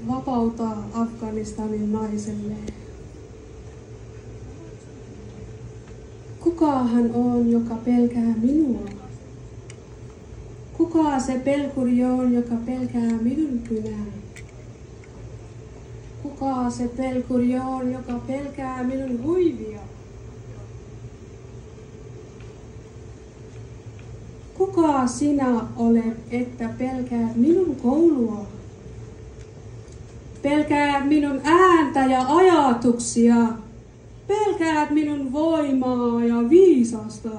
Vapauta Afganistanin naiselle. Kuka hän on, joka pelkää minua? Kuka se pelkuri on, joka pelkää minun kynää? Kuka se pelkuri on, joka pelkää minun huivia? Kuka sinä olet, että pelkäät minun koulua? Pelkäät minun ääntä ja ajatuksia. Pelkäät minun voimaa ja viisasta.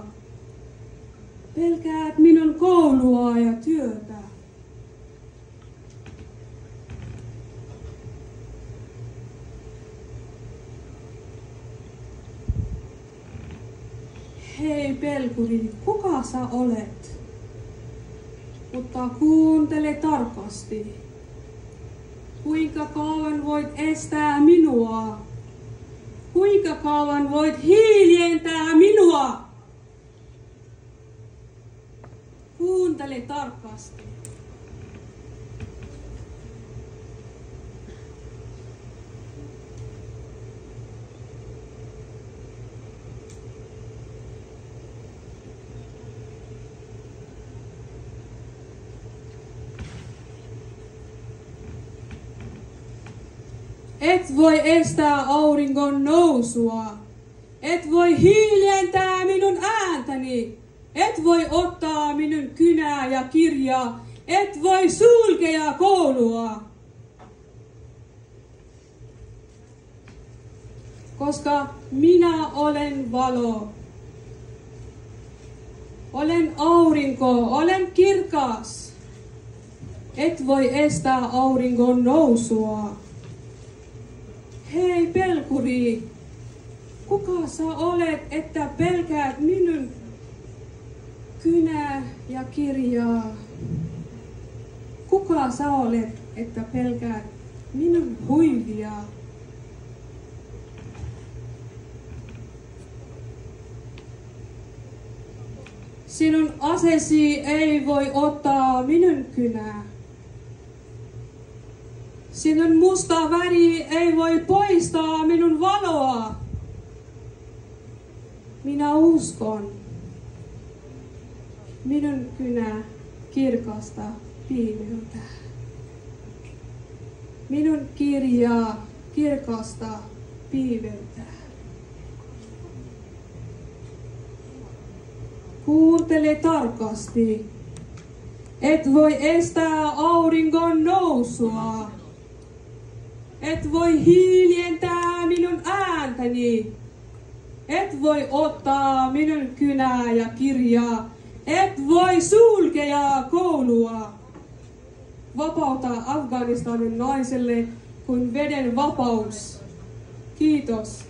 Pelkäät minun koulua ja työtä. Hei pelkuri, kuka sä olet? Mutta kuuntele tarkasti. Kuinka kauan voit estää minua? Kuinka kauan voit hiljentää minua? Kuuntele tarkasti. Et voi estää auringon nousua. Et voi hiljentää minun ääntäni. Et voi ottaa minun kynää ja kirjaa. Et voi sulkea koulua. Koska minä olen valo. Olen aurinko, olen kirkas. Et voi estää auringon nousua. Hei pelkuri, kuka sä olet, että pelkäät minun kynää ja kirjaa? Kuka sä olet, että pelkäät minun huivia? Sinun asesi ei voi ottaa minun kynää. Sinun musta väri ei voi poistaa minun valoa. Minä uskon. Minun kynä kirkasta piimeltä. Minun kirja kirkasta piimeltä. Kuuntele tarkasti. Et voi estää auringon nousua. Et voi hiljentää minun ääntäni. Et voi ottaa minun kynää ja kirjaa. Et voi sulkea koulua. Vapauta Afganistanin naiselle kuin veden vapaus. Kiitos.